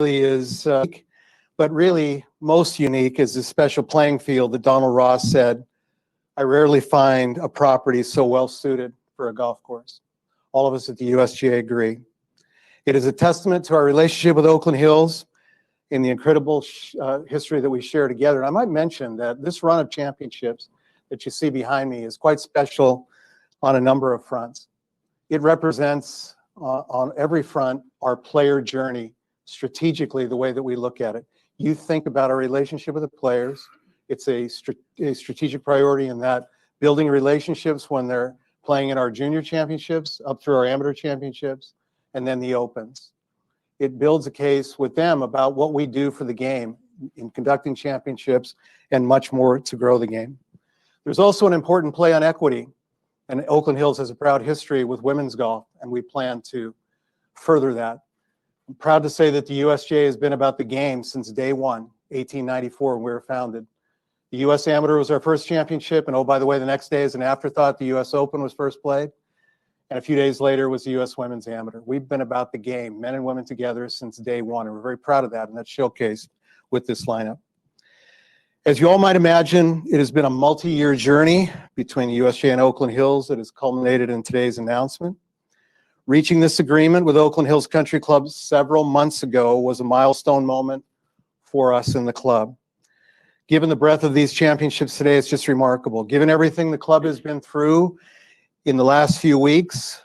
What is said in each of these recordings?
really is, but really most unique is this special playing field that Donald Ross said, "I rarely find a property so well suited for a golf course." All of us at the USGA agree. It is a testament to our relationship with Oakland Hills in the incredible history that we share together. And I might mention that this run of championships that you see behind me is quite special on a number of fronts. It represents on every front our player journey strategically, the way that we look at it. You think about our relationship with the players. It's a strategic priority in that building relationships when they're playing in our junior championships, up through our amateur championships, and then the Opens. It builds a case with them about what we do for the game in conducting championships and much more to grow the game. There's also an important play on equity, and Oakland Hills has a proud history with women's golf, and we plan to further that. I'm proud to say that the USGA has been about the game since day one, 1894, when we were founded. The US Amateur was our first championship, and oh, by the way, the next day as an afterthought, the US Open was first played, and a few days later was the US Women's Amateur. We've been about the game, men and women together, since day one, and we're very proud of that, and that's showcased with this lineup. As you all might imagine, it has been a multi-year journey between the USGA and Oakland Hills that has culminated in today's announcement. Reaching this agreement with Oakland Hills Country Club several months ago was a milestone moment for us in the club. Given the breadth of these championships today, it's just remarkable. Given everything the club has been through in the last few weeks,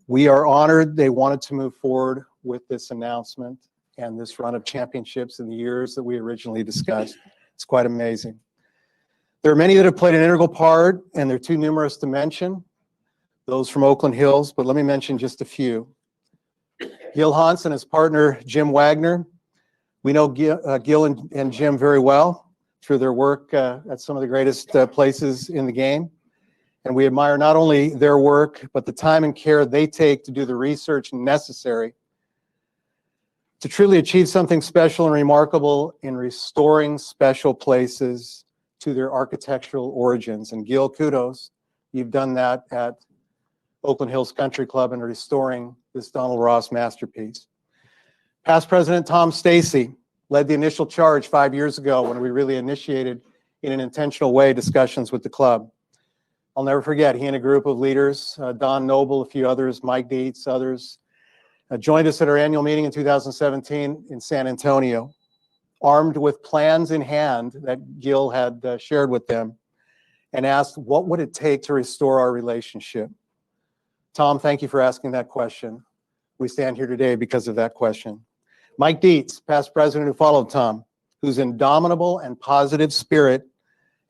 we are honored they wanted to move forward with this announcement and this run of championships in the years that we originally discussed. It's quite amazing. There are many that have played an integral part, and they're too numerous to mention, those from Oakland Hills, but let me mention just a few. Gil Hans and his partner, Jim Wagner. We know Gil and Jim very well through their work at some of the greatest places in the game. And we admire not only their work, but the time and care they take to do the research necessary to truly achieve something special and remarkable in restoring special places to their architectural origins. And Gil, kudos, you've done that at Oakland Hills Country Club and restoring this Donald Ross masterpiece. Past President Tom Stacy led the initial charge 5 years ago when we really initiated in an intentional way discussions with the club. I'll never forget, he and a group of leaders, Don Noble, a few others, Mike Dietz, others, joined us at our annual meeting in 2017 in San Antonio, armed with plans in hand that Gil had shared with them, and asked what would it take to restore our relationship. Tom, thank you for asking that question. We stand here today because of that question. Mike Dietz, past president who followed Tom, whose indomitable and positive spirit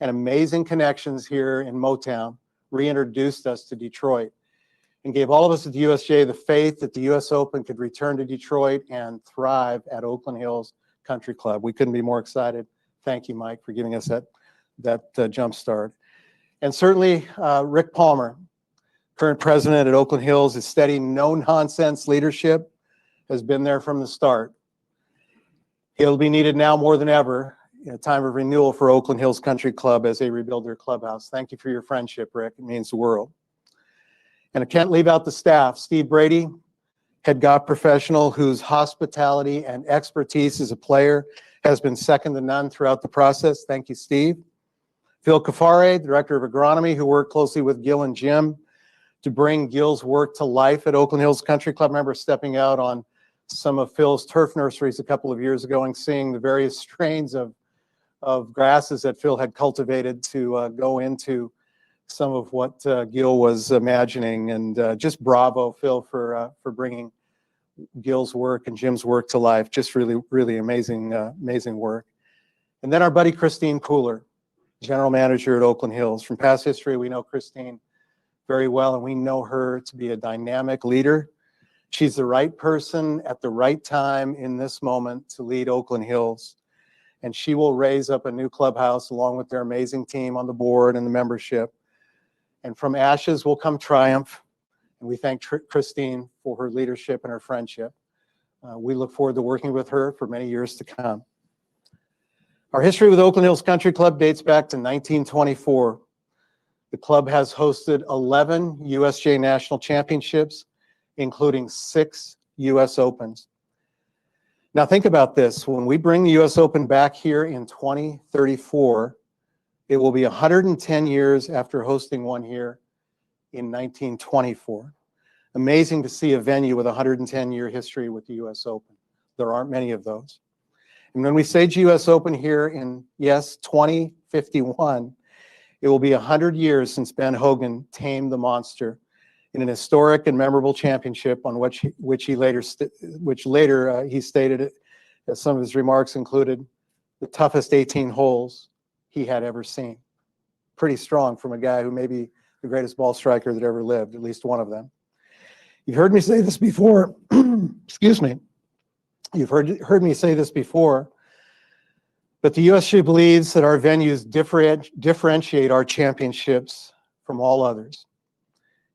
and amazing connections here in Motown reintroduced us to Detroit and gave all of us at the USGA the faith that the US Open could return to Detroit and thrive at Oakland Hills Country Club. We couldn't be more excited. Thank you, Mike, for giving us that jump start. And certainly Rick Palmer, current president at Oakland Hills, his steady, no-nonsense leadership has been there from the start. It'll be needed now more than ever in a time of renewal for Oakland Hills Country Club as they rebuild their clubhouse. Thank you for your friendship, Rick. It means the world. And I can't leave out the staff. Steve Brady, head golf professional whose hospitality and expertise as a player has been second to none throughout the process. Thank you, Steve. Phil Cafare, director of agronomy, who worked closely with Gil and Jim to bring Gil's work to life at Oakland Hills Country Club. I remember stepping out on some of Phil's turf nurseries a couple of years ago and seeing the various strains of grasses that Phil had cultivated to go into some of what Gil was imagining. And just bravo, Phil, for bringing Gil's work and Jim's work to life. Just really, really amazing, amazing work. And then our buddy Christine Pooler, general manager at Oakland Hills. From past history, we know Christine very well, and we know her to be a dynamic leader. She's the right person at the right time in this moment to lead Oakland Hills. And she will raise up a new clubhouse along with their amazing team on the board and the membership. And from ashes will come triumph. And we thank Christine for her leadership and her friendship. We look forward to working with her for many years to come. Our history with Oakland Hills Country Club dates back to 1924. The club has hosted 11 USGA National Championships, including 6 US Opens. Now think about this. When we bring the US Open back here in 2034, it will be 110 years after hosting one here in 1924. Amazing to see a venue with a 110-year history with the US Open. There aren't many of those. And when we say US Open here in, yes, 2051, it will be 100 years since Ben Hogan tamed the monster in an historic and memorable championship on which he later he stated, as some of his remarks included, the toughest 18 holes he had ever seen. Pretty strong from a guy who may be the greatest ball striker that ever lived, at least one of them. You've heard me say this before. Excuse me. You've heard me say this before, but the USGA believes that our venues differentiate our championships from all others.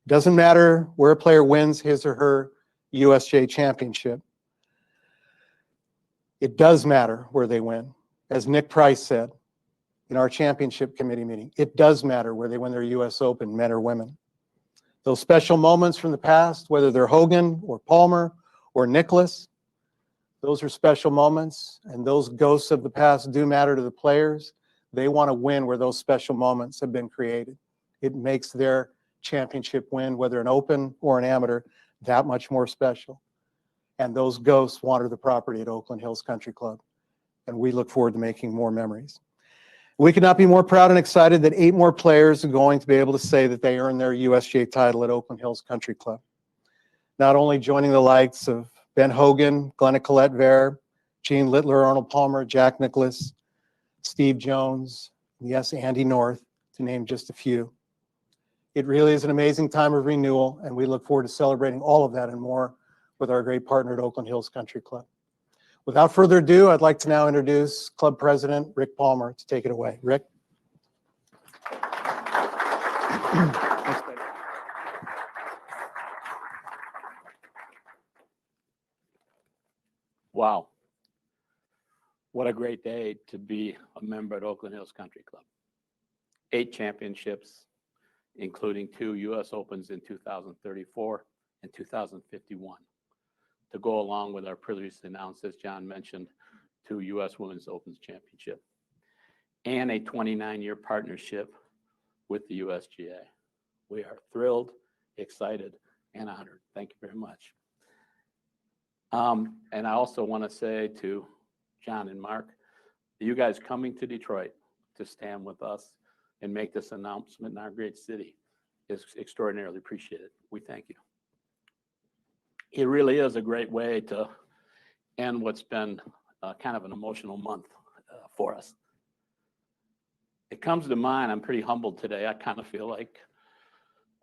It doesn't matter where a player wins his or her USGA championship. It does matter where they win. As Nick Price said in our championship committee meeting, it does matter where they win their US Open, men or women. Those special moments from the past, whether they're Hogan or Palmer or Nicklaus, those are special moments, and those ghosts of the past do matter to the players. They want to win where those special moments have been created. It makes their championship win, whether an open or an amateur, that much more special. And those ghosts wander the property at Oakland Hills Country Club. And we look forward to making more memories. We could not be more proud and excited that 8 more players are going to be able to say that they earned their USGA title at Oakland Hills Country Club. Not only joining the likes of Ben Hogan, Glenna Collette-Vare, Gene Littler, Arnold Palmer, Jack Nicklaus, Steve Jones, yes, Andy North, to name just a few. It really is an amazing time of renewal, and we look forward to celebrating all of that and more with our great partner at Oakland Hills Country Club. Without further ado, I'd like to now introduce Club President Rick Palmer to take it away. Rick. Wow. What a great day to be a member at Oakland Hills Country Club. 8 championships, including 2 US Opens in 2034 and 2051, to go along with our previously announced, as John mentioned, 2 US Women's Opens Championship, and a 29-year partnership with the USGA. We are thrilled, excited, and honored. Thank you very much. And I also want to say to John and Mark, you guys coming to Detroit to stand with us and make this announcement in our great city is extraordinarily appreciated. We thank you. It really is a great way to end what's been kind of an emotional month for us. It comes to mind, I'm pretty humbled today. I kind of feel like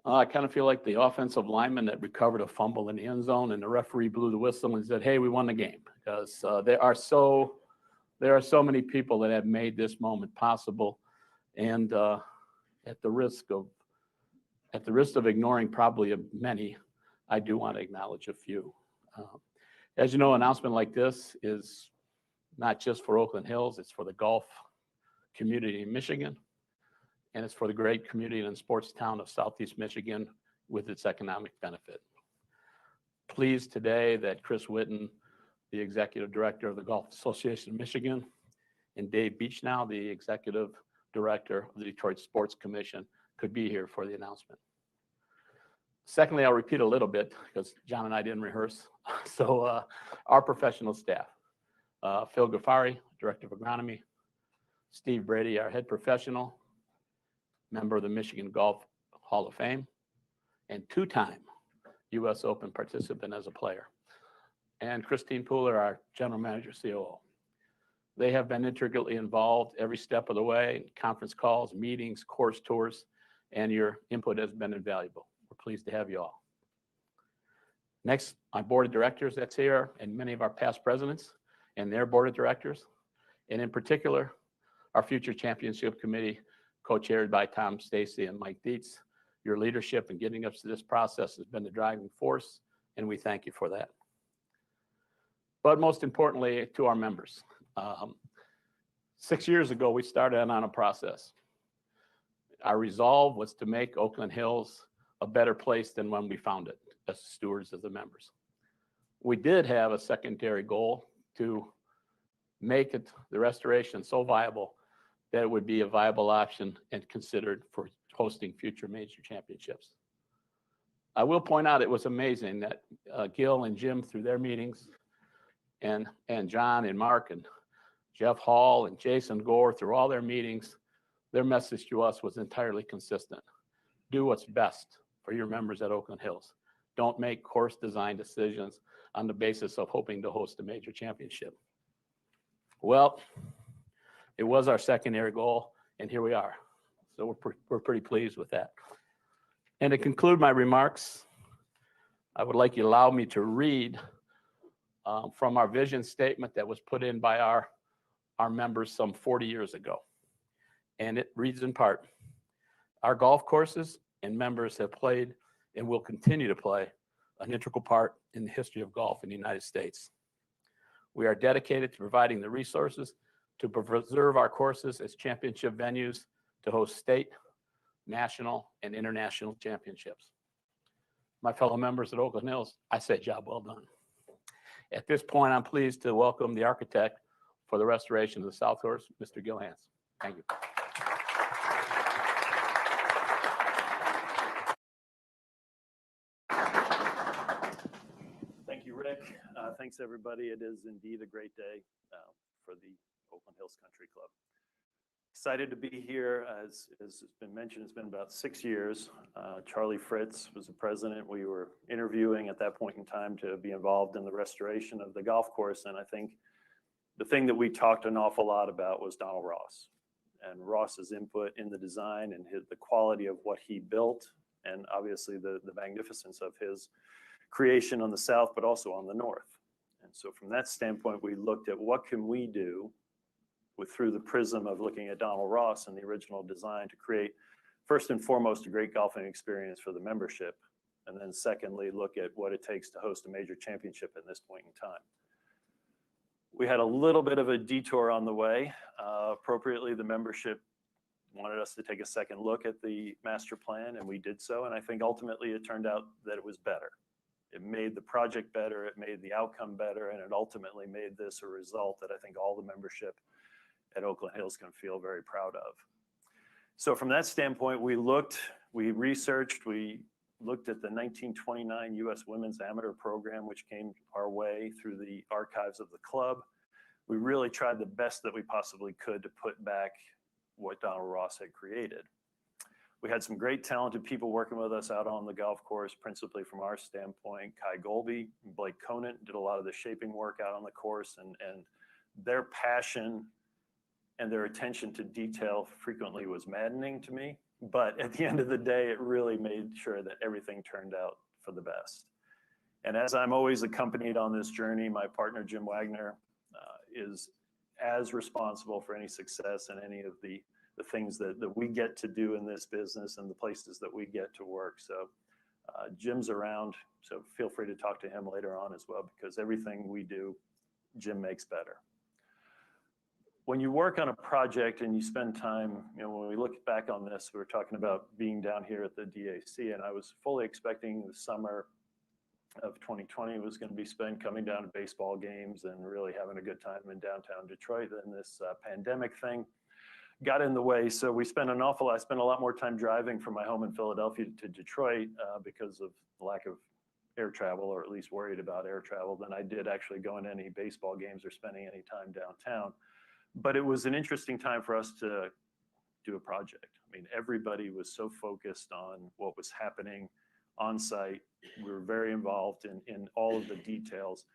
the offensive lineman that recovered a fumble in the end zone and the referee blew the whistle and said, hey, we won the game, because there are so many people that have made this moment possible. And at the risk of ignoring probably many, I do want to acknowledge a few. As you know, an announcement like this is not just for Oakland Hills, it's for the golf community in Michigan, and it's for the great community and sports town of Southeast Michigan with its economic benefit. Pleased today that Chris Whitten, the Executive Director of the Golf Association of Michigan, and Dave Beechnow, the Executive Director of the Detroit Sports Commission, could be here for the announcement. Secondly, I'll repeat a little bit because John and I didn't rehearse. So our professional staff, Phil Gaffari, Director of Agronomy, Steve Brady, our head professional, member of the Michigan Golf Hall of Fame, and 2-time US Open participant as a player, and Christine Pooler, our General Manager, COO. They have been intricately involved every step of the way, conference calls, meetings, course tours, and your input has been invaluable. We're pleased to have you all. Next, my board of directors that's here, and many of our past presidents and their board of directors, and in particular, our future championship committee, co-chaired by Tom Stacy and Mike Dietz. Your leadership in getting us to this process has been the driving force, and we thank you for that. But most importantly, to our members. 6 years ago, we started on a process. Our resolve was to make Oakland Hills a better place than when we found it, as stewards of the members. We did have a secondary goal to make it, the restoration, so viable that it would be a viable option and considered for hosting future major championships. I will point out it was amazing that Gil and Jim, through their meetings, and John and Mark and Jeff Hall and Jason Gore, through all their meetings, their message to us was entirely consistent. Do what's best for your members at Oakland Hills. Don't make course design decisions on the basis of hoping to host a major championship. Well, it was our secondary goal, and here we are. So we're pretty pleased with that. And to conclude my remarks, I would like you to allow me to read from our vision statement that was put in by our members some 40 years ago. And it reads in part, our golf courses and members have played and will continue to play an integral part in the history of golf in the United States. We are dedicated to providing the resources to preserve our courses as championship venues to host state, national, and international championships. My fellow members at Oakland Hills, I say job well done. At this point, I'm pleased to welcome the architect for the restoration of the South Course, Mr. Gil Hanse. Thank you. Thank you, Rick. Thanks, everybody. It is indeed a great day for the Oakland Hills Country Club. Excited to be here. As has been mentioned, it's been about 6 years. Charlie Fritz was the president. We were interviewing at that point in time to be involved in the restoration of the golf course. And I think the thing that we talked an awful lot about was Donald Ross and Ross's input in the design and the quality of what he built, and obviously the magnificence of his creation on the south, but also on the north. And so from that standpoint, we looked at what can we do through the prism of looking at Donald Ross and the original design to create, first and foremost, a great golfing experience for the membership. And then secondly, look at what it takes to host a major championship at this point in time. We had a little bit of a detour on the way. Appropriately, the membership wanted us to take a second look at the master plan, and we did so. And I think ultimately it turned out that it was better. It made the project better, it made the outcome better, and it ultimately made this a result that I think all the membership at Oakland Hills can feel very proud of. So from that standpoint, we researched, we looked at the 1929 U.S. Women's Amateur Program, which came our way through the archives of the club. We really tried the best that we possibly could to put back what Donald Ross had created. We had some great talented people working with us out on the golf course, principally from our standpoint. Kai Golby and Blake Conant did a lot of the shaping work out on the course, and their passion and their attention to detail frequently was maddening to me. But at the end of the day, it really made sure that everything turned out for the best. And as I'm always accompanied on this journey, my partner, Jim Wagner, is as responsible for any success and any of the things that we get to do in this business and the places that we get to work. So Jim's around, so feel free to talk to him later on as well, because everything we do, Jim makes better. When you work on a project and you spend time, when we look back on this, we were talking about being down here at the DAC, and I was fully expecting the summer of 2020 was going to be spent coming down to baseball games and really having a good time in downtown Detroit. Then this pandemic thing got in the way. So I spent a lot more time driving from my home in Philadelphia to Detroit because of the lack of air travel, or at least worried about air travel, than I did actually going to any baseball games or spending any time downtown. But it was an interesting time for us to do a project. I mean, everybody was so focused on what was happening on site. We were very involved in all of the details.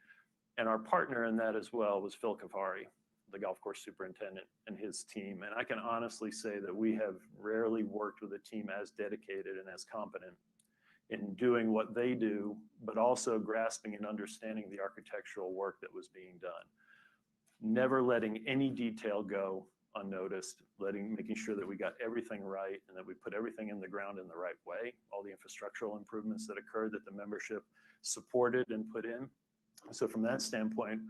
And our partner in that as well was Phil Cavari, the golf course superintendent, and his team. And I can honestly say that we have rarely worked with a team as dedicated and as competent in doing what they do, but also grasping and understanding the architectural work that was being done. Never letting any detail go unnoticed, making sure that we got everything right and that we put everything in the ground in the right way, all the infrastructural improvements that occurred that the membership supported and put in. So from that standpoint,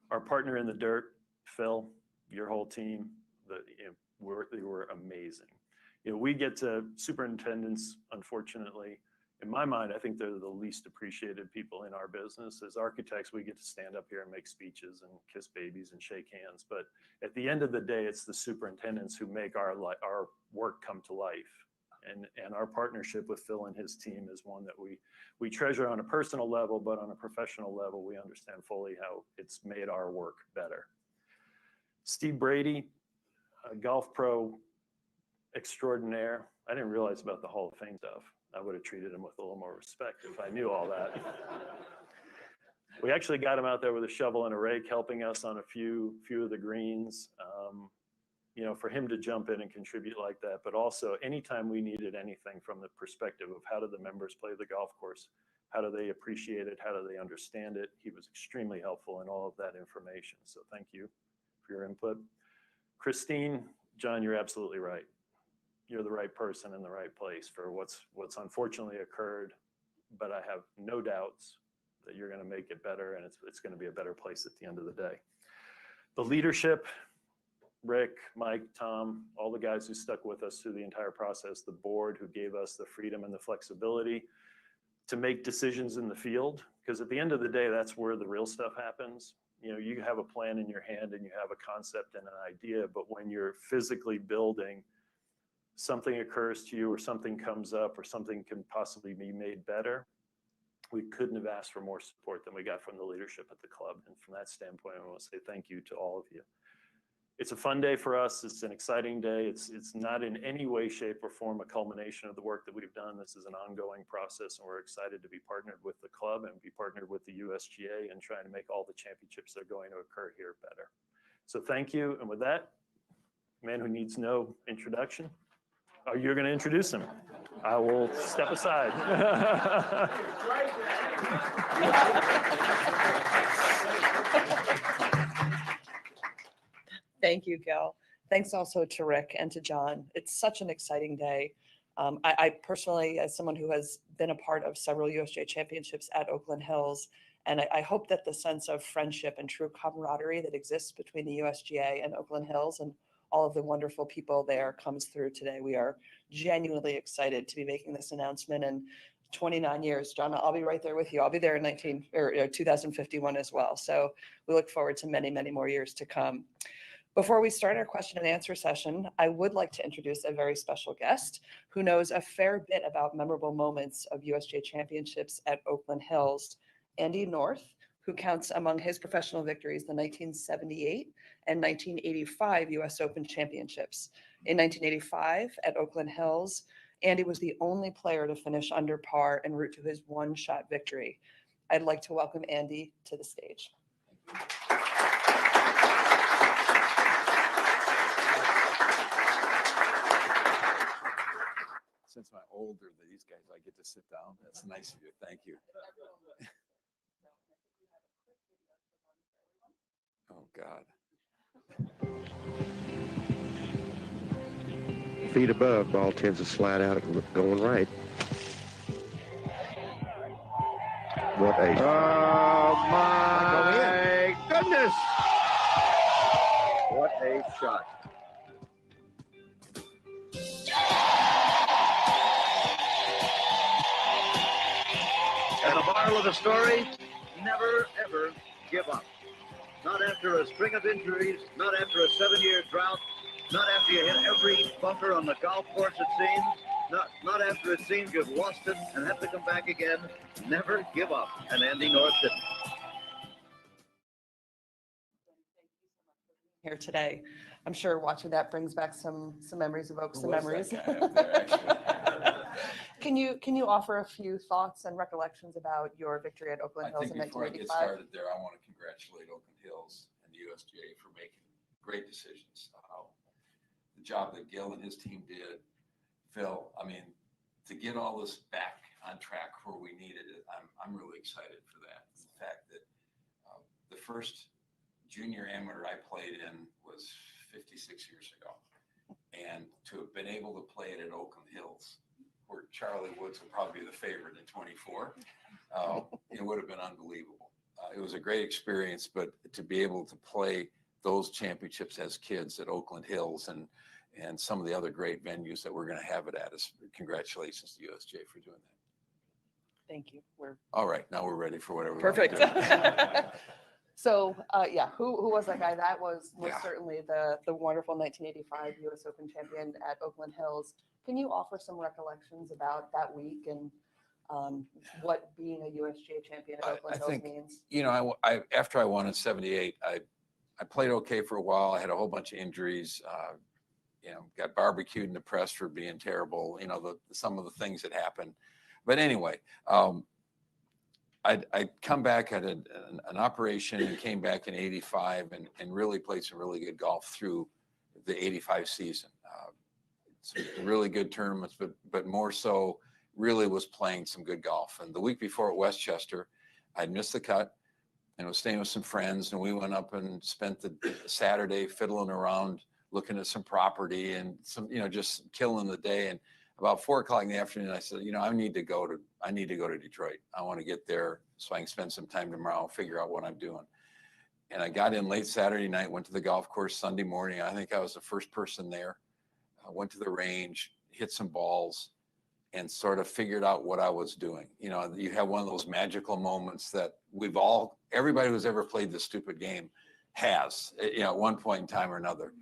our partner in the dirt, Phil, your whole team, they were amazing. We get to superintendents, unfortunately, in my mind, I think they're the least appreciated people in our business. As architects, we get to stand up here and make speeches and kiss babies and shake hands. But at the end of the day, it's the superintendents who make our work come to life. And our partnership with Phil and his team is one that we treasure on a personal level, but on a professional level, we understand fully how it's made our work better. Steve Brady, a golf pro extraordinaire. I didn't realize about the Hall of Fame stuff. I would have treated him with a little more respect if I knew all that. We actually got him out there with a shovel and a rake, helping us on a few of the greens. You know, for him to jump in and contribute like that, but also anytime we needed anything from the perspective of how do the members play the golf course, how do they appreciate it, how do they understand it, he was extremely helpful in all of that information. So thank you for your input. Christine, John, you're absolutely right. You're the right person in the right place for what's unfortunately occurred, but I have no doubts that you're going to make it better, and it's going to be a better place at the end of the day. The leadership, Rick, Mike, Tom, all the guys who stuck with us through the entire process, the board who gave us the freedom and the flexibility to make decisions in the field, because at the end of the day, that's where the real stuff happens. You know, you have a plan in your hand and you have a concept and an idea, but when you're physically building, something occurs to you or something comes up or something can possibly be made better. We couldn't have asked for more support than we got from the leadership at the club. And from that standpoint, I want to say thank you to all of you. It's a fun day for us. It's an exciting day. It's not in any way, shape, or form a culmination of the work that we've done. This is an ongoing process, and we're excited to be partnered with the club and be partnered with the USGA and trying to make all the championships that are going to occur here better. So thank you. And with that, man who needs no introduction. Oh, you're going to introduce him. I will step aside. Thank you, Gil. Thanks also to Rick and to John. It's such an exciting day. I personally, as someone who has been a part of several USGA championships at Oakland Hills, and I hope that the sense of friendship and true camaraderie that exists between the USGA and Oakland Hills and all of the wonderful people there comes through today. We are genuinely excited to be making this announcement. And 29 years, John, I'll be right there with you. I'll be there in 2051 as well. So we look forward to many, many more years to come. Before we start our question and answer session, I would like to introduce a very special guest who knows a fair bit about memorable moments of USGA championships at Oakland Hills, Andy North, who counts among his professional victories the 1978 and 1985 US Open championships. In 1985 at Oakland Hills, Andy was the only player to finish under par en route to his one-shot victory. I'd like to welcome Andy to the stage. Since I'm older than these guys, I get to sit down. That's nice of you. Thank you. Oh, God. Feet above, ball tends to slide out going right. What a... Oh, my goodness! What a shot. And the moral of the story, never, ever give up. Not after a string of injuries, not after a 7-year drought, not after you hit every bunker on the golf course, it seems, not after it seems you've lost it and have to come back again. Never give up. And Andy North didn't. Here today. I'm sure watching that brings back some memories, evokes some memories. Can you offer a few thoughts and recollections about your victory at Oakland Hills in 1985? Before I get started there, I want to congratulate Oakland Hills and the USGA for making great decisions. The job that Gil and his team did, Phil, I mean, to get all this back on track where we needed it, I'm really excited for that. The fact that the first junior amateur I played in was 56 years ago. And to have been able to play it at Oakland Hills, where Charlie Woods will probably be the favorite in 24, it would have been unbelievable. It was a great experience, but to be able to play those championships as kids at Oakland Hills and some of the other great venues that we're going to have it at, is congratulations to USGA for doing that. Thank you. We're All right, now we're ready for whatever. we want to perfect. do. So, yeah, who was that guy? That was Yeah. certainly the wonderful 1985 U.S. Open champion at Oakland Hills. Can you offer some recollections about that week and what being a USGA champion at I Oakland Hills think, means? you know, I after I won in '78, I played okay for a while. I had a whole bunch of injuries. You know, got barbecued in the press for being terrible. You know, some of the things that happened. But anyway, I'd come back, had an operation, and came back in '85 and really played some really good golf through the '85 season. Some really good tournaments, but more so really was playing some good golf. And the week before at Westchester, I'd missed the cut and was staying with some friends, and we went up and spent the Saturday fiddling around, looking at some property and some, you know, just killing the day. And about 4 o'clock in the afternoon, I said, you know, I need to go to Detroit. I want to get there so I can spend some time tomorrow, figure out what I'm doing. And I got in late Saturday night, went to the golf course Sunday morning. I think I was the first person there. I went to the range, hit some balls, and sort of figured out what I was doing. You know, you have one of those magical moments that everybody who's ever played this stupid game has, you know, at one point in time or another,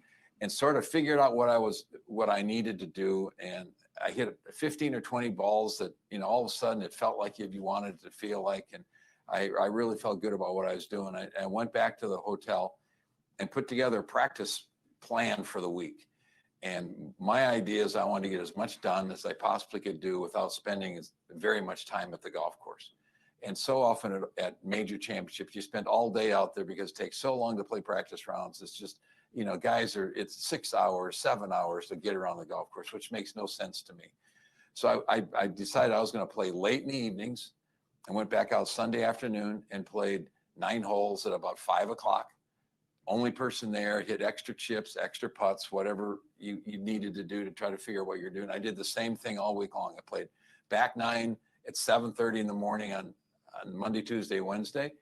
and sort of figured out what I needed to do. And I hit 15 or 20 balls that, you know, all of a sudden it felt like you wanted it to feel like, and I really felt good about what I was doing. I went back to the hotel and put together a practice plan for the week. And my idea is I wanted to get as much done as I possibly could do without spending very much time at the golf course. And so often at major championships, you spend all day out there because it takes so long to play practice rounds. It's just, you know, it's 6 hours, 7 hours to get around the golf course, which makes no sense to me. So I decided I was going to play late in the evenings. I went back out Sunday afternoon and played 9 holes at about 5 o'clock. Only person there, hit extra chips, extra putts, whatever you needed to do to try to figure out what you're doing. I did the same thing all week long. I played back 9 at 7:30 in the morning on Monday, Tuesday, Wednesday,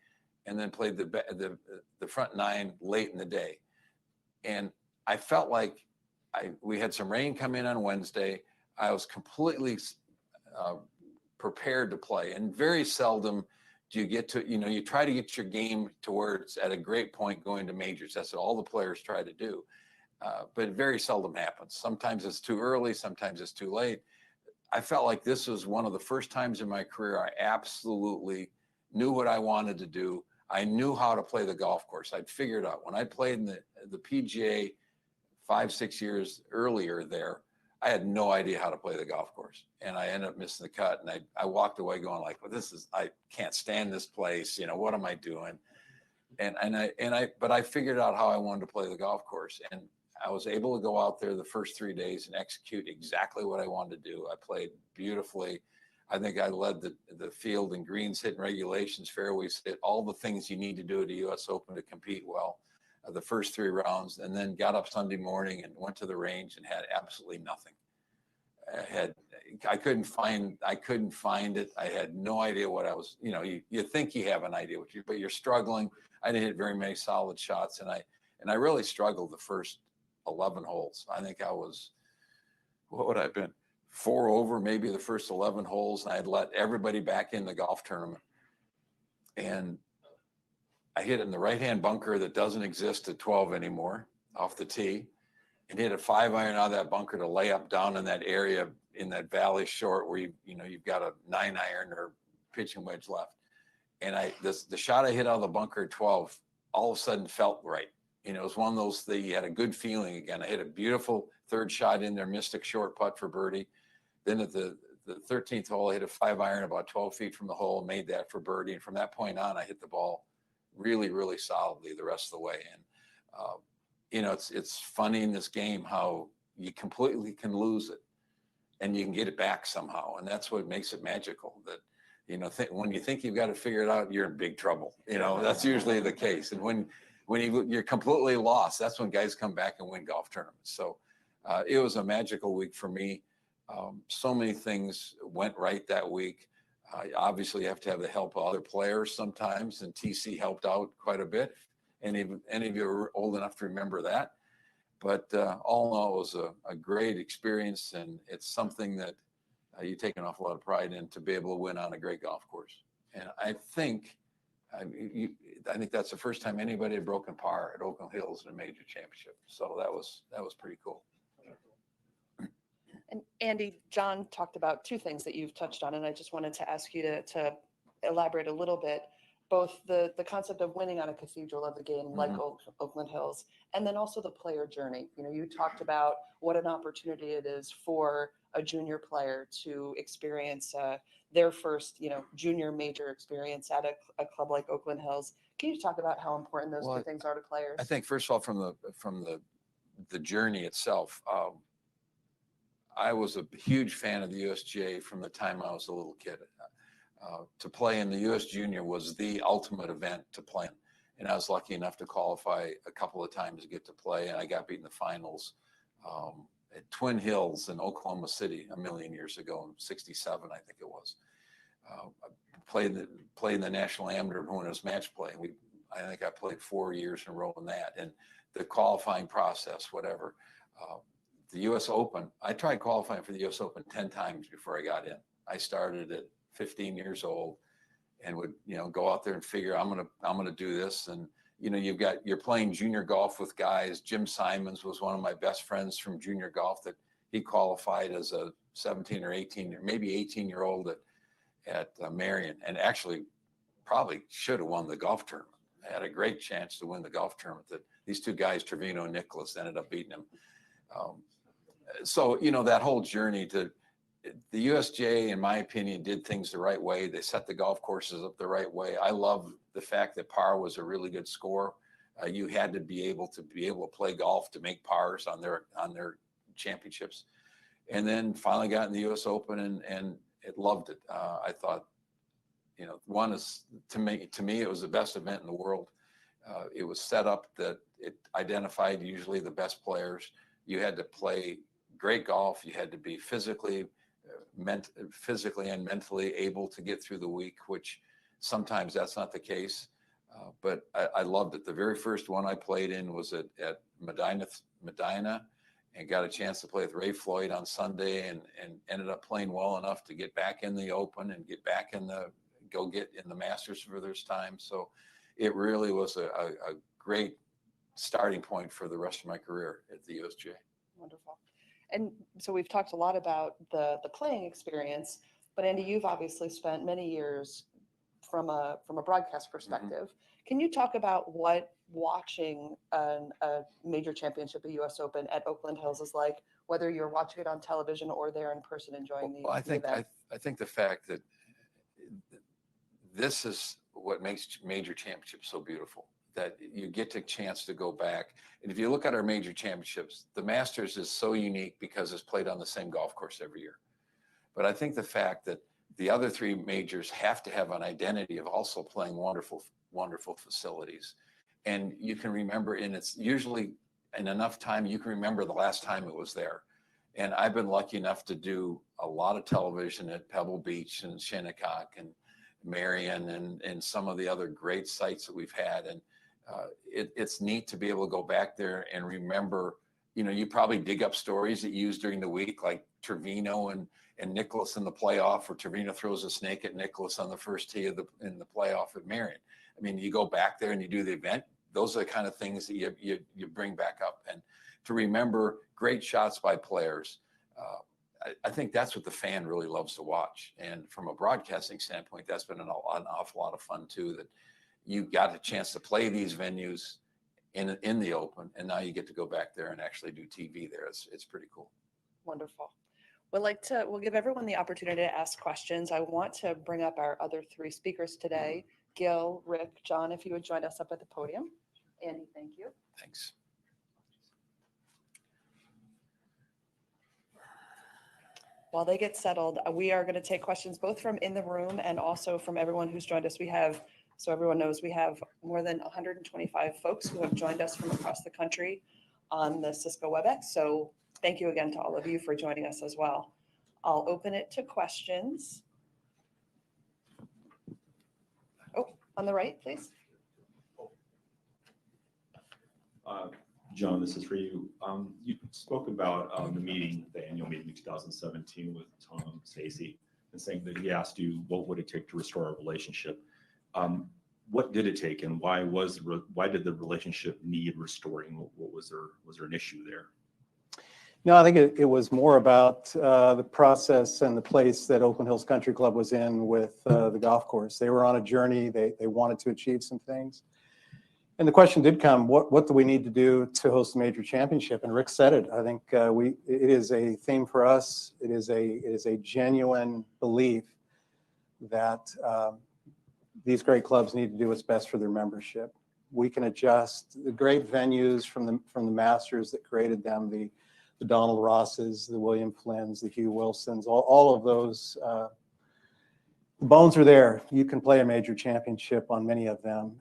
and then played the front 9 late in the day. And I felt like we had some rain come in on Wednesday. I was completely prepared to play, and very seldom do you get to, you know, you try to get your game to where it's at a great point going to majors. That's what all the players try to do. But it very seldom happens. Sometimes it's too early, sometimes it's too late. I felt like this was one of the first times in my career I absolutely knew what I wanted to do. I knew how to play the golf course. I'd figured out when I played in the PGA 5-6 years earlier there, I had no idea how to play the golf course, and I ended up missing the cut. And I walked away going like, well, I can't stand this place. You know, what am I doing? But I figured out how I wanted to play the golf course, and I was able to go out there the first 3 days and execute exactly what I wanted to do. I played beautifully. I think I led the field in greens hit and regulations, fairways hit, all the things you need to do at the U.S. Open to compete well. The first 3 rounds, and then got up Sunday morning and went to the range and had absolutely nothing. I couldn't find it. I had no idea what I was, you know, you think you have an idea but you're struggling. I didn't hit very many solid shots, and I really struggled the first 11 holes. I think I was, what would I have been, 4 over maybe the first 11 holes, and I had let everybody back in the golf tournament. And I hit it in the right-hand bunker that doesn't exist at 12 anymore off the tee, and hit a 5-iron out of that bunker to lay up down in that area in that valley short where you've got a 9-iron or pitching wedge left. And the shot I hit out of the bunker at 12 all of a sudden felt right. You know, it was one of those that you had a good feeling again. I hit a beautiful 3rd shot in there, missed a short putt for birdie. Then at the 13th hole, I hit a 5-iron about 12 feet from the hole, made that for birdie. And from that point on, I hit the ball really, really solidly the rest of the way. And, you know, it's funny in this game how you completely can lose it and you can get it back somehow. And that's what makes it magical, that, you know, when you think you've got to figure it out, you're in big trouble. You know, that's usually the case. And when you're completely lost, that's when guys come back and win golf tournaments. So it was a magical week for me. So many things went right that week. Obviously, you have to have the help of other players sometimes, and TC helped out quite a bit. Any of you are old enough to remember that. But all in all, it was a great experience, and it's something that you take an awful lot of pride in to be able to win on a great golf course. And I think that's the first time anybody had broken par at Oakland Hills in a major championship. So that was pretty cool. And Andy, John talked about two things that you've touched on, and I just wanted to ask you to elaborate a little bit, both the concept of winning on a cathedral of the game like Oakland Hills, and then also the player journey. You know, you talked about what an opportunity it is for a junior player to experience their first, junior major experience at a club like Oakland Hills. Can you talk about how important those two things are to players? I think first of all, from the journey itself, I was a huge fan of the USGA from the time I was a little kid. To play in the US Junior was the ultimate event to play in. And I was lucky enough to qualify a couple of times to get to play, and I got beat in the finals at Twin Hills in Oklahoma City a million years ago, in '67, I think it was. I played in the National Amateur when it was match play. I think I played 4 years in a row in that, and the qualifying process, whatever. The US Open, I tried qualifying for the US Open 10 times before I got in. I started at 15 years old and would, go out there and figure I'm going to do this. And, you're playing junior golf with guys. Jim Simons was one of my best friends from junior golf that he qualified as a 17 or 18 or maybe 18-year-old at Marion, and actually probably should have won the golf tournament. I had a great chance to win the golf tournament that these two guys, Trevino and Nicholas, ended up beating him. So, that whole journey to the USGA, in my opinion, did things the right way. They set the golf courses up the right way. I love the fact that par was a really good score. You had to be able to play golf to make pars on their championships. And then finally got in the US Open and it loved it. I thought, one is to me, it was the best event in the world. It was set up that it identified usually the best players. You had to play great golf. You had to be physically and mentally able to get through the week, which sometimes that's not the case. But I loved it. The very first one I played in was at Medina, and got a chance to play with Ray Floyd on Sunday, and ended up playing well enough to get back in the Open and get back in the Masters for this time. So it really was a great starting point for the rest of my career at the USGA. Wonderful. And so we've talked a lot about the playing experience, but Andy, you've obviously spent many years from a broadcast perspective. Can you talk about what watching a major championship, a US Open at Oakland Hills is like, whether you're watching it on television or there in person enjoying the event? I think the fact that this is what makes major championships so beautiful, that you get a chance to go back. And if you look at our major championships, the Masters is so unique because it's played on the same golf course every year. But I think the fact that the other three majors have to have an identity of also playing wonderful, wonderful facilities. And you can remember, and it's usually in enough time, you can remember the last time it was there. And I've been lucky enough to do a lot of television at Pebble Beach and Shinnecock and Marion and some of the other great sites that we've had. And it's neat to be able to go back there and remember, you probably dig up stories that you use during the week, like Trevino and Nicholas in the playoff, or Trevino throws a snake at Nicholas on the first tee in the playoff at Marion. I mean, you go back there and you do the event. Those are the kind of things that you bring back up, and to remember great shots by players. I think that's what the fan really loves to watch. And from a broadcasting standpoint, that's been an awful lot of fun too, that you got a chance to play these venues in the Open, and now you get to go back there and actually do TV there. It's pretty cool. Wonderful. We'll give everyone the opportunity to ask questions. I want to bring up our other three speakers today, Gil, Rick, John, if you would join us up at the podium. Andy, thank you. Thanks. While they get settled, we are going to take questions both from in the room and also from everyone who's joined us. So everyone knows, we have more than 125 folks who have joined us from across the country on the Cisco WebEx. So thank you again to all of you for joining us as well. I'll open it to questions. Oh, on the right, please. John, this is for you. You spoke about the meeting, the annual meeting in 2017 with Tom Stacy, and saying that he asked you what would it take to restore a relationship. What did it take, and why did the relationship need restoring? What was there an issue there? No, I think it was more about the process and the place that Oakland Hills Country Club was in with the golf course. They were on a journey. They wanted to achieve some things. And the question did come, what do we need to do to host a major championship? And Rick said it. I think it is a theme for us. It is a genuine belief that these great clubs need to do what's best for their membership. We can adjust the great venues from the masters that created them, the Donald Rosses, the William Flynn's, the Hugh Wilsons, all of those. The bones are there. You can play a major championship on many of them,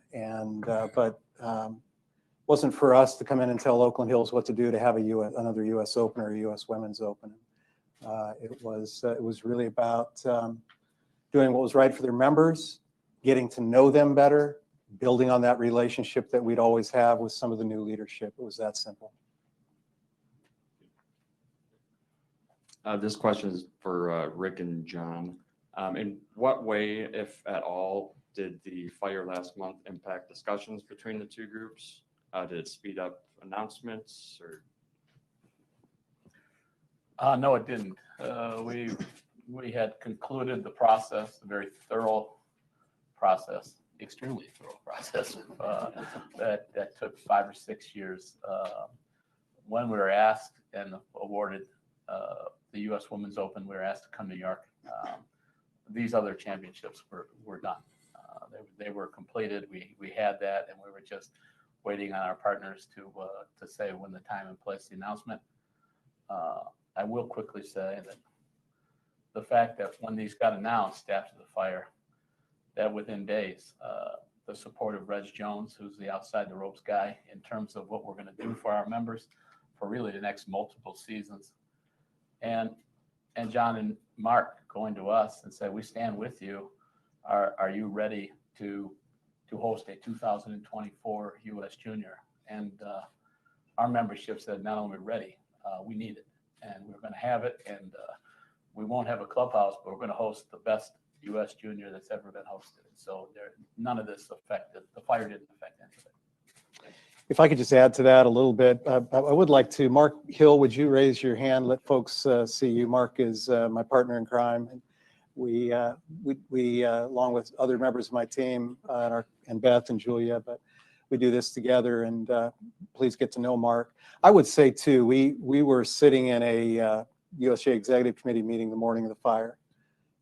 but wasn't for us to come in and tell Oakland Hills what to do to have another U.S. Open or a U.S. Women's Open. It was really about doing what was right for their members, getting to know them better, building on that relationship that we'd always have with some of the new leadership. It was that simple. This question is for Rick and John. In what way, if at all, did the fire last month impact discussions between the two groups? Did it speed up announcements? Or No, it didn't. We had concluded the process, a very thorough process, extremely thorough process that took 5 or 6 years. When we were asked and awarded the U.S. Women's Open, we were asked to come to New York. These other championships were done. They were completed. We had that, and we were just waiting on our partners to say when the time and place the announcement. I will quickly say that the fact that when these got announced after the fire, that within days, the support of Reg Jones, who's the outside the ropes guy, in terms of what we're going to do for our members for really the next multiple seasons, and John and Mark going to us and say, we stand with you. Are you ready to host a 2024 U.S. Junior? And our membership said, not only ready, we need it, and we're going to have it. And we won't have a clubhouse, but we're going to host the best U.S. Junior that's ever been hosted. So none of this affected, the fire didn't affect any of it. If I could just add to that a little bit, I would like to, Mark Hill, would you raise your hand? Let folks see you. Mark is my partner in crime. We along with other members of my team and Beth and Julia, but we do this together, and please get to know Mark. I would say too, we were sitting in a USGA Executive Committee meeting the morning of the fire,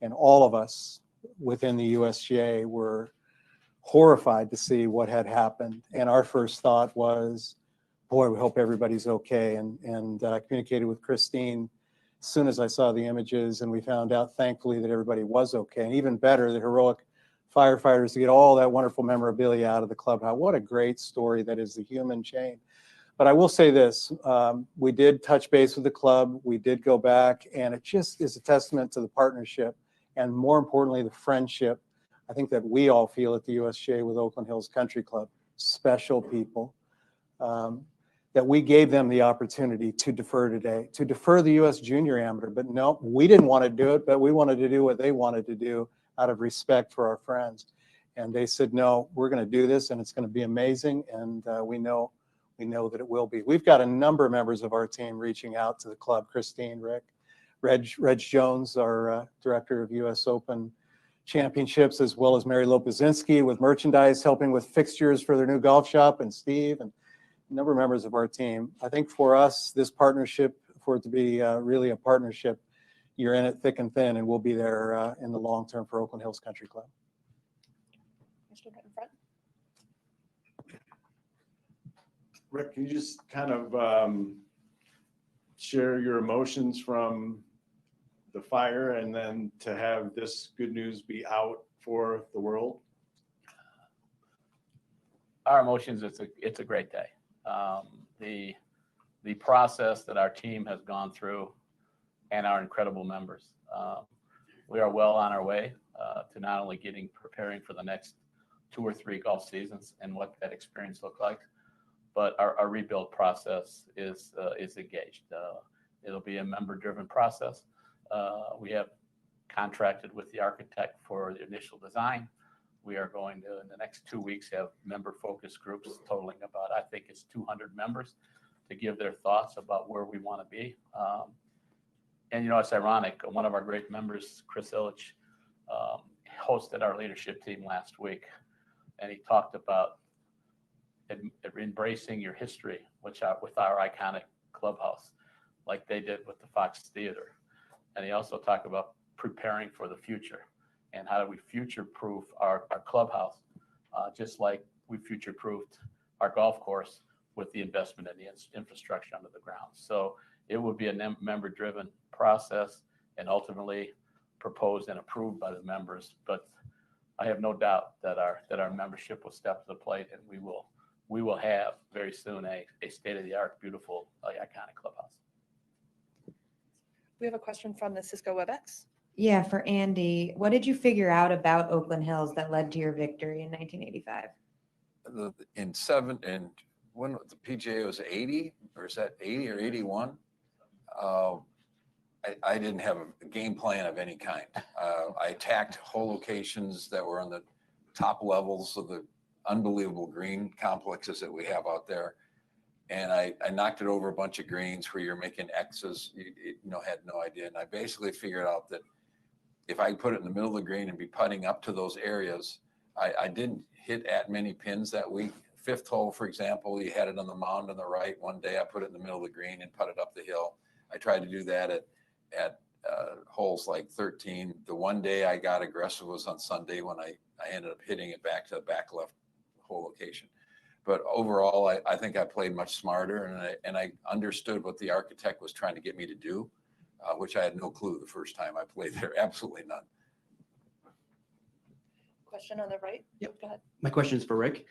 and all of us within the USGA were horrified to see what had happened. And our first thought was, boy, we hope everybody's okay. And communicated with Christine as soon as I saw the images, and we found out, thankfully, that everybody was okay. And even better, the heroic firefighters to get all that wonderful memorabilia out of the clubhouse. What a great story that is, the human chain. But I will say this, we did touch base with the club. We did go back, and it just is a testament to the partnership and, more importantly, the friendship I think that we all feel at the USGA with Oakland Hills Country Club. Special people, that we gave them the opportunity to defer today, to defer the U.S. Junior Amateur. But no, we didn't want to do it, but we wanted to do what they wanted to do out of respect for our friends. And they said, no, we're going to do this, and it's going to be amazing. And we know that it will be. We've got a number of members of our team reaching out to the club, Christine, Rick, Reg Jones, our director of U.S. Open Championships, as well as Mary Lopazinski with merchandise, helping with fixtures for their new golf shop, and Steve, and a number of members of our team. I think for us, this partnership, for it to be really a partnership, you're in it thick and thin, and we'll be there in the long term for Oakland Hills Country Club. Mr. in front. Rick, can you just kind of share your emotions from the fire, and then to have this good news be out for the world? Our emotions, it's a great day. The process that our team has gone through and our incredible members. We are well on our way to not only preparing for the next 2 or 3 golf seasons and what that experience looked like, but our rebuild process is engaged. It'll be a member-driven process. We have contracted with the architect for the initial design. We are going to, in the next 2 weeks, have member focus groups totaling about, I think it's 200 members, to give their thoughts about where we want to be. And, it's ironic. One of our great members, Chris Illich, hosted our leadership team last week, and he talked about embracing your history, with our iconic clubhouse, like they did with the Fox Theater. And he also talked about preparing for the future and how do we future-proof our clubhouse, just like we future-proofed our golf course with the investment in the infrastructure under the ground. So it would be a member-driven process and ultimately proposed and approved by the members. But I have no doubt that our membership will step to the plate, and we will have very soon a state-of-the-art, beautiful, iconic clubhouse. We have a question from the Cisco WebEx. Yeah, for Andy, what did you figure out about Oakland Hills that led to your victory in 1985? And when the PGA was 80, or is that 80 or 81? I didn't have a game plan of any kind. I attacked hole locations that were on the top levels of the unbelievable green complexes that we have out there. And I knocked it over a bunch of greens where you're making X's, had no idea. And I basically figured out that if I put it in the middle of the green and be putting up to those areas, I didn't hit at many pins that week. Fifth hole, for example, you had it on the mound on the right. One day I put it in the middle of the green and put it up the hill. I tried to do that at holes like 13. The one day I got aggressive was on Sunday when I ended up hitting it back to the back left hole location. But overall, I think I played much smarter, and I understood what the architect was trying to get me to do, which I had no clue the first time I played there. Absolutely none. Question on the right. Yep. Go ahead. My question is for Rick.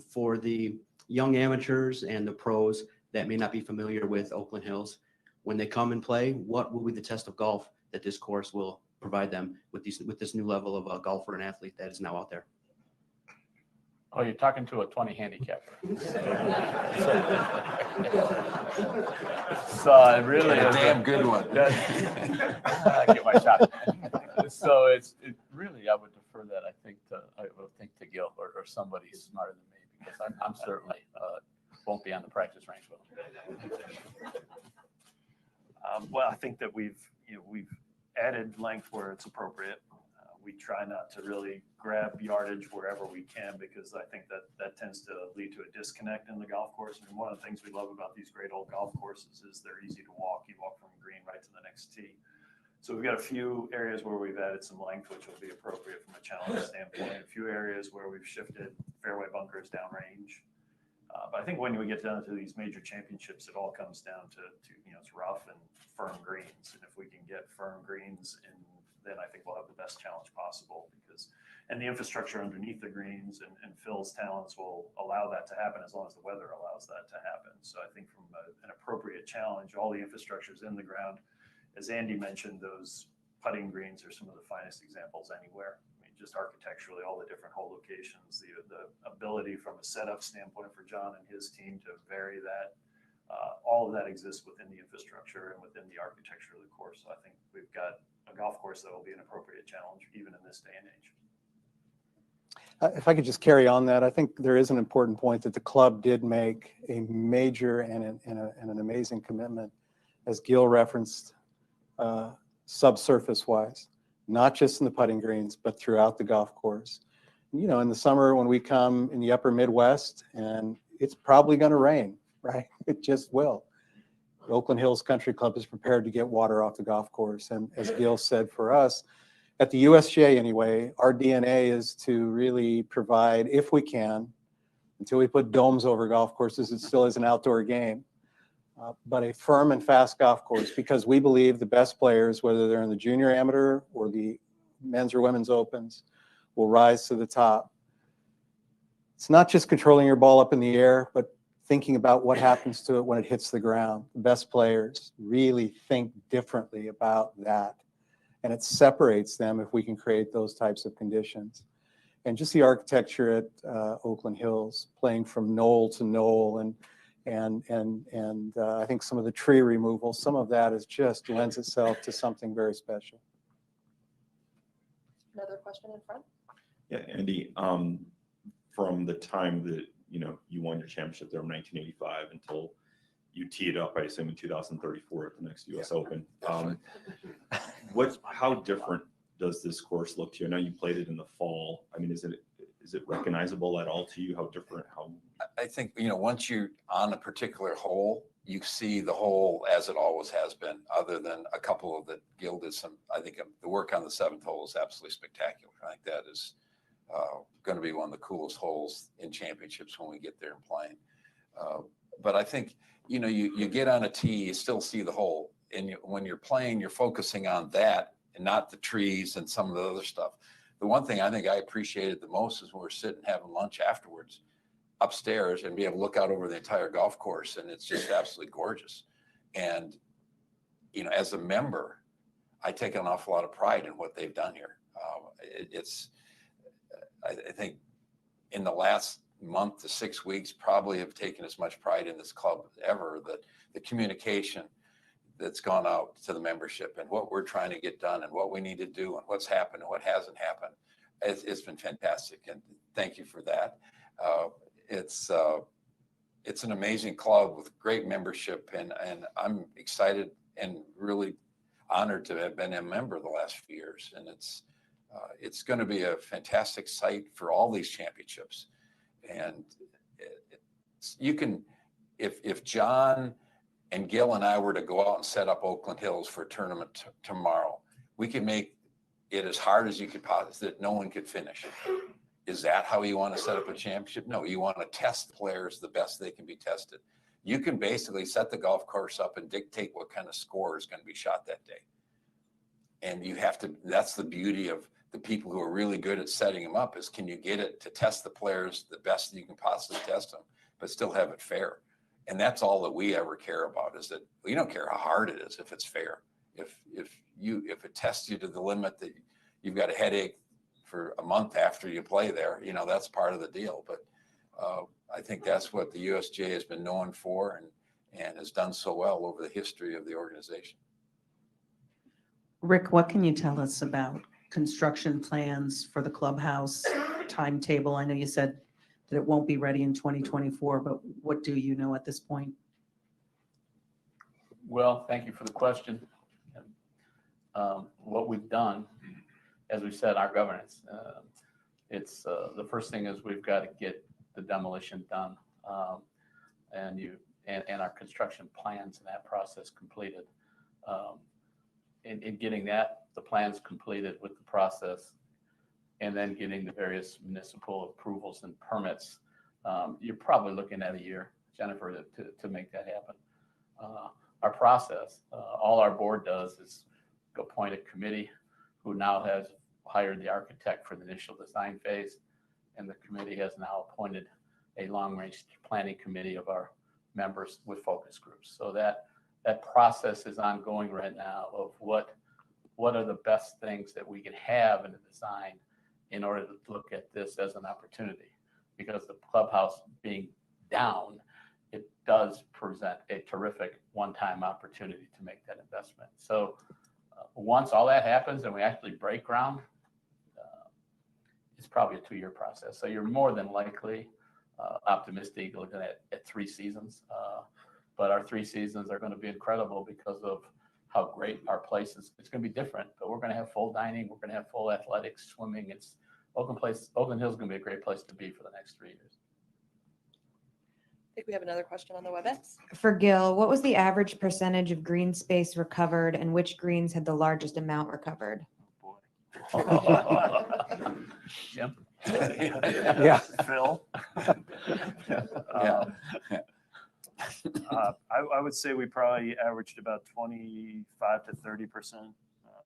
For the young amateurs and the pros that may not be familiar with Oakland Hills, when they come and play, what will be the test of golf that this course will provide them with this new level of a golfer and athlete that is now out there? Oh, you're talking to a 20 handicapper. So it really A is damn good one. I get my shot. So it really, I would defer that, I would think to Gil or somebody smarter than me, because I'm certainly won't be on the practice range with him. Well, I think that we've added length where it's appropriate. We try not to really grab yardage wherever we can, because I think that tends to lead to a disconnect in the golf course. And one of the things we love about these great old golf courses is they're easy to walk. You walk from green right to the next tee. So we've got a few areas where we've added some length, which will be appropriate from a challenge standpoint. A few areas where we've shifted fairway bunkers downrange. But I think when we get down to these major championships, it all comes down to it's rough and firm greens. And if we can get firm greens, then I think we'll have the best challenge possible, and the infrastructure underneath the greens and Phil's talents will allow that to happen as long as the weather allows that to happen. So I think from an appropriate challenge, all the infrastructure is in the ground. As Andy mentioned, those putting greens are some of the finest examples anywhere. I mean, just architecturally, all the different hole locations, the ability from a setup standpoint for John and his team to vary that, all of that exists within the infrastructure and within the architecture of the course. So I think we've got a golf course that will be an appropriate challenge even in this day and age. If I could just carry on that, I think there is an important point that the club did make a major and an amazing commitment, as Gil referenced, subsurface wise, not just in the putting greens, but throughout the golf course. In the summer when we come in the upper Midwest, and it's probably going to rain, right? It just will. The Oakland Hills Country Club is prepared to get water off the golf course. And as Gil said, for us, at the USGA anyway, our DNA is to really provide, if we can, until we put domes over golf courses, it still is an outdoor game, but a firm and fast golf course, because we believe the best players, whether they're in the junior amateur or the men's or women's opens, will rise to the top. It's not just controlling your ball up in the air, but thinking about what happens to it when it hits the ground. The best players really think differently about that. And it separates them if we can create those types of conditions. And just the architecture at Oakland Hills, playing from knoll to knoll, and I think some of the tree removal, some of that is just lends itself to something very special. Another question in front? Yeah, Andy, from the time that, you won your championship there in 1985 until you teed up, I assume, in 2034 at the next US Open. How different does this course look to you? I know you played it in the fall. I mean, is it recognizable at all to you? How different? I think, once you're on a particular hole, you see the hole as it always has been, other than a couple of the gilded some. I think the work on the 7th hole is absolutely spectacular. I think that is going to be one of the coolest holes in championships when we get there and playing. But I think, you get on a tee, you still see the hole. And when you're playing, you're focusing on that and not the trees and some of the other stuff. The one thing I think I appreciated the most is when we're sitting having lunch afterwards upstairs and be able to look out over the entire golf course, and it's just absolutely gorgeous. And as a member, I take an awful lot of pride in what they've done here. I think in the last month to 6 weeks, probably have taken as much pride in this club as ever. That the communication that's gone out to the membership and what we're trying to get done and what we need to do and what's happened and what hasn't happened, it's been fantastic. And thank you for that. It's an amazing club with great membership, and I'm excited and really honored to have been a member the last few years. And it's going to be a fantastic site for all these championships. And you can, if John and Gil and I were to go out and set up Oakland Hills for a tournament tomorrow, we could make it as hard as you could possibly, that no one could finish. Is that how you want to set up a championship? No, you want to test players the best they can be tested. You can basically set the golf course up and dictate what kind of score is going to be shot that day. And you have to, that's the beauty of the people who are really good at setting them up, is can you get it to test the players the best you can possibly test them, but still have it fair. And that's all that we ever care about, is that we don't care how hard it is if it's fair. If it tests you to the limit that you've got a headache for a month after you play there, that's part of the deal. But I think that's what the USGA has been known for and has done so well over the history of the organization. Rick, what can you tell us about construction plans for the clubhouse timetable? I know you said that it won't be ready in 2024, but what do you know at this point? Well, thank you for the question. What we've done, as we said, our governance, it's the first thing is we've got to get the demolition done, and our construction plans and that process completed. In getting the plans completed with the process, and then getting the various municipal approvals and permits, you're probably looking at a year, Jennifer, to make that happen. Our process, all our board does is appoint a committee who now has hired the architect for the initial design phase, and the committee has now appointed a long-range planning committee of our members with focus groups. So that process is ongoing right now of what are the best things that we can have in the design in order to look at this as an opportunity. Because the clubhouse being down, it does present a terrific one-time opportunity to make that investment. So once all that happens and we actually break ground, it's probably a 2-year process. So you're more than likely optimistic looking at 3 seasons. But our 3 seasons are going to be incredible because of how great our place is. It's going to be different, but we're going to have full dining. We're going to have full athletics, swimming. Oakland Hills is going to be a great place to be for the next 3 years. I think we have another question on the WebEx. For Gil, what was the average percentage of green space recovered, and which greens had the largest amount recovered? Jim? Yeah. Phil? Yeah. I would say we probably averaged about 25 to 30%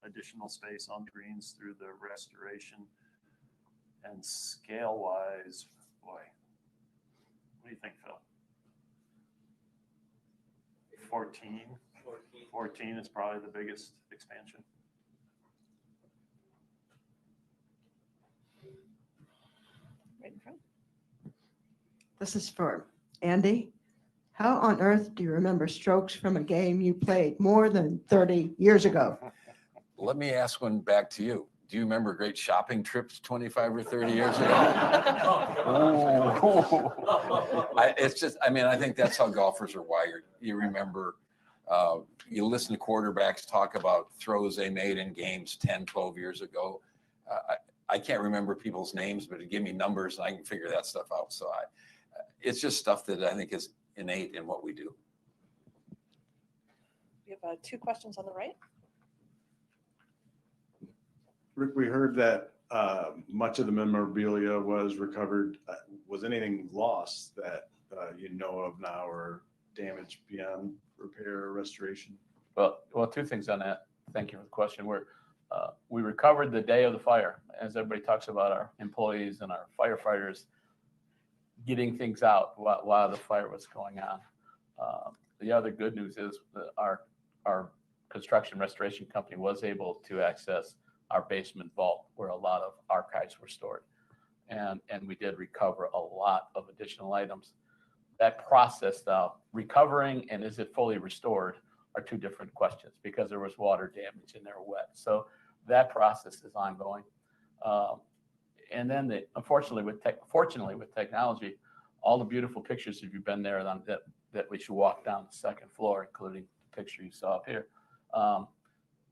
additional space on greens through the restoration. And scale-wise, boy, what do you think, Phil? 14 is probably the biggest expansion. right in front. This is for Andy. How on earth do you remember strokes from a game you played more than 30 years ago? Let me ask one back to you. Do you remember great shopping trips 25 or 30 years ago? It's just, I mean, I think that's how golfers are wired. You remember, you listen to quarterbacks talk about throws they made in games 10, 12 years ago. I can't remember people's names, but give me numbers and I can figure that stuff out. So it's just stuff that I think is innate in what we do. We have 2 questions on the right. Rick, we heard that much of the memorabilia was recovered. Was anything lost that you know of now or damaged beyond repair or restoration? Well, 2 things on that. Thank you for the question. We recovered the day of the fire, as everybody talks about our employees and our firefighters getting things out while the fire was going on. The other good news is that our construction restoration company was able to access our basement vault where a lot of archives were stored. And we did recover a lot of additional items. That process now, recovering and is it fully restored are 2 different questions because there was water damage and they were wet. So that process is ongoing. And then fortunately with technology, all the beautiful pictures, if you've been there that we should walk down the 2nd floor, including the picture you saw up here,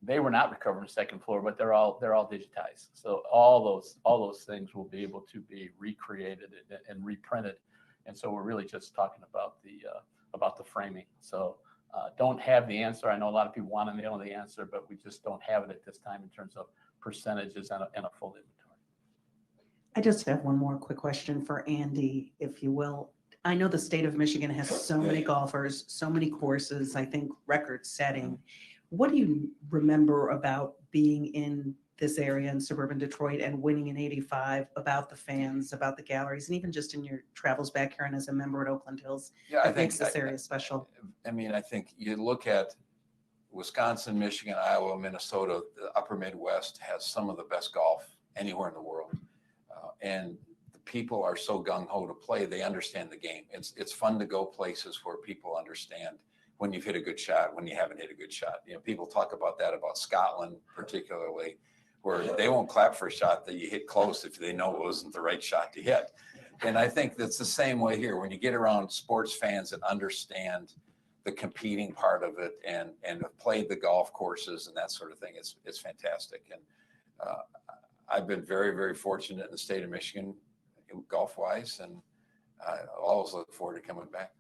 they were not recovered on the 2nd floor, but they're all digitized. So all those things will be able to be recreated and reprinted. And so we're really just talking about the framing. So don't have the answer. I know a lot of people want to know the answer, but we just don't have it at this time in terms of percentages and a full inventory. I just have one more quick question for Andy, if you will. I know the state of Michigan has so many golfers, so many courses, I think record setting. What do you remember about being in this area in suburban Detroit and winning in '85, about the fans, about the galleries, and even just in your travels back here and as a member at Oakland Hills? Yeah, That makes this area special. I mean, I think you look at Wisconsin, Michigan, Iowa, Minnesota, the upper Midwest has some of the best golf anywhere in the world. And the people are so gung-ho to play, they understand the game. It's fun to go places where people understand when you've hit a good shot, when you haven't hit a good shot. You know, people talk about that about Scotland particularly, where they won't clap for a shot that you hit close if they know it wasn't the right shot to hit. And I think that's the same way here. When you get around sports fans that understand the competing part of it and have played the golf courses and that sort of thing, it's fantastic. And I've been very, very fortunate in the state of Michigan golf-wise, and I always look forward to coming back.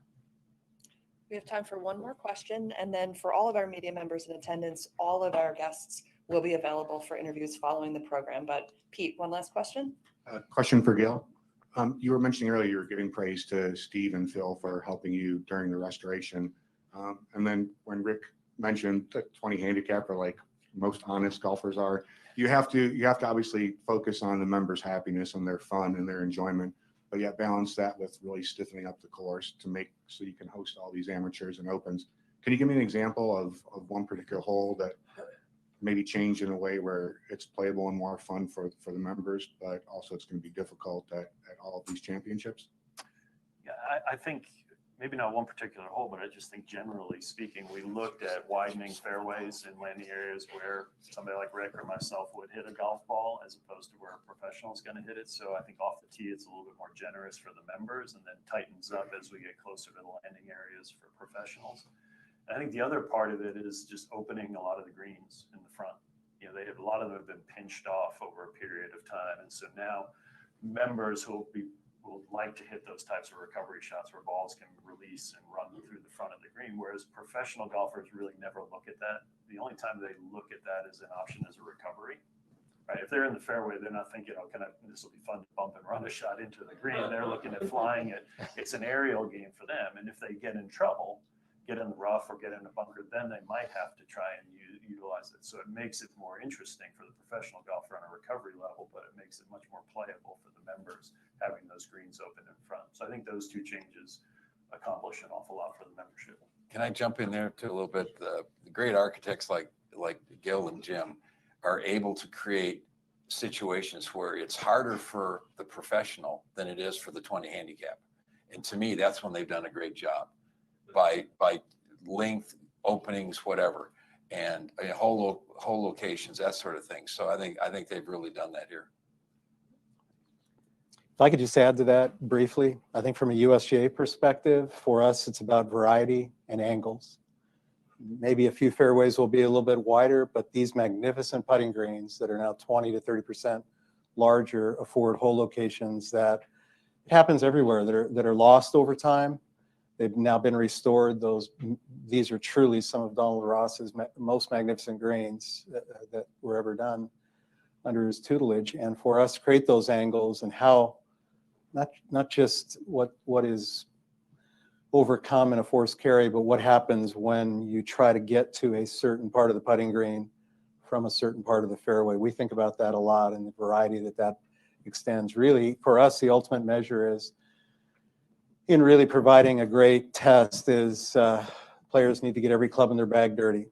We have time for one more question, and then for all of our media members in attendance, all of our guests will be available for interviews following the program. But Pete, one last question. Question for Gil. You were mentioning earlier you were giving praise to Steve and Phil for helping you during the restoration. And then when Rick mentioned the 20 handicap, or like most honest golfers are, you have to obviously focus on the members' happiness and their fun and their enjoyment, but yet balance that with really stiffening up the course to make so you can host all these amateurs and opens. Can you give me an example of one particular hole that maybe changed in a way where it's playable and more fun for the members, but also it's going to be difficult at all of these championships? Yeah, I think maybe not one particular hole, but I just think generally speaking, we looked at widening fairways in landing areas where somebody like Rick or myself would hit a golf ball as opposed to where a professional is going to hit it. So I think off the tee, it's a little bit more generous for the members and then tightens up as we get closer to the landing areas for professionals. I think the other part of it is just opening a lot of the greens in the front. You know, a lot of them have been pinched off over a period of time. And so now members who will like to hit those types of recovery shots where balls can release and run through the front of the green, whereas professional golfers really never look at that. The only time they look at that as an option as a recovery. Right? If they're in the fairway, they're not thinking, oh, this will be fun to bump and run a shot into the green. They're looking at flying it. It's an aerial game for them. And if they get in trouble, get in the rough or get in a bunker, then they might have to try and utilize it. So it makes it more interesting for the professional golfer on a recovery level, but it makes it much more playable for the members having those greens open in front. So I think those 2 changes accomplish an awful lot for the membership. Can I jump in there too a little bit? The great architects like Gil and Jim are able to create situations where it's harder for the professional than it is for the 20 handicap. And to me, that's when they've done a great job by length, openings, whatever, and whole locations, that sort of thing. So I think they've really done that here. If I could just add to that briefly, I think from a USGA perspective, for us, it's about variety and angles. Maybe a few fairways will be a little bit wider, but these magnificent putting greens that are now 20 to 30% larger afford hole locations that it happens everywhere that are lost over time. They've now been restored. These are truly some of Donald Ross's most magnificent greens that were ever done under his tutelage. And for us to create those angles and how, not just what is overcome in a forced carry, but what happens when you try to get to a certain part of the putting green from a certain part of the fairway. We think about that a lot, and the variety that extends. Really, for us, the ultimate measure is in really providing a great test is players need to get every club in their bag dirty.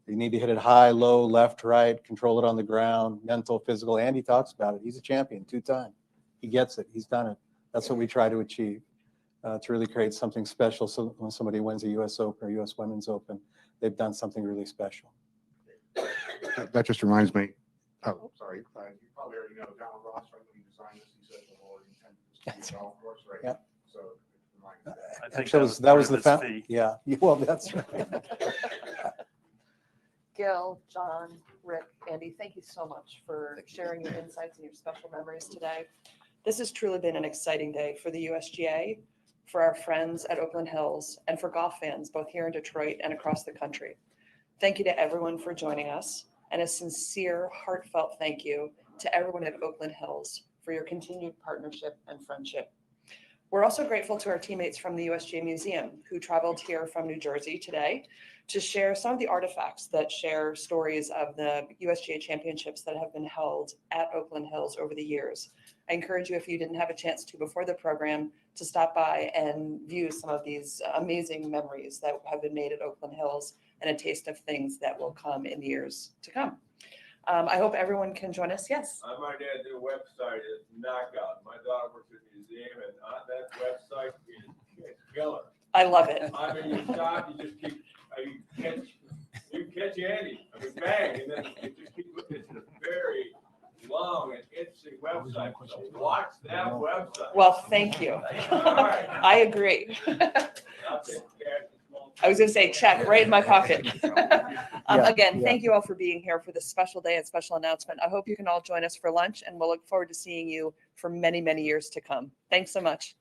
You need to hit it high, low, left, right, control it on the ground, mental, physical. Andy talks about it. He's a champion 2-time. He gets it. He's done it. That's what we try to achieve. To really create something special, so when somebody wins a U.S. Open or U.S. Women's Open, they've done something really special. That just reminds me. Oh, sorry. You probably already know Donald Ross, right, when he designed this, he said the Lord intended this to be a golf course, right? Yeah. So it reminds me of that. I think Actually, that was the part of his fee. yeah. Well, that's right. Gil, John, Rick, Andy, thank you so much for sharing your insights and your special memories today. This has truly been an exciting day for the USGA, for our friends at Oakland Hills, and for golf fans both here in Detroit and across the country. Thank you to everyone for joining us, and a sincere, heartfelt thank you to everyone at Oakland Hills for your continued partnership and friendship. We're also grateful to our teammates from the USGA Museum who traveled here from New Jersey today to share some of the artifacts that share stories of the USGA championships that have been held at Oakland Hills over the years. I encourage you, if you didn't have a chance to before the program, to stop by and view some of these amazing memories that have been made at Oakland Hills and a taste of things that will come in years to come. I hope everyone can join us. Yes. I might add, their website is knockout. My daughter works at the museum, and on that website is killer. I love it. I mean, you stop, you just keep, you catch Andy. I mean, bang, and then you just keep looking. It's a very long and interesting website. So watch that website. Well, thank you. All right. I agree. I'll take care. I was going to say check right in my pocket. Again, yeah. thank you all for being here for this special day and special announcement. I hope you can all join us for lunch, and we'll look forward to seeing you for many, many years to come. Thanks so much.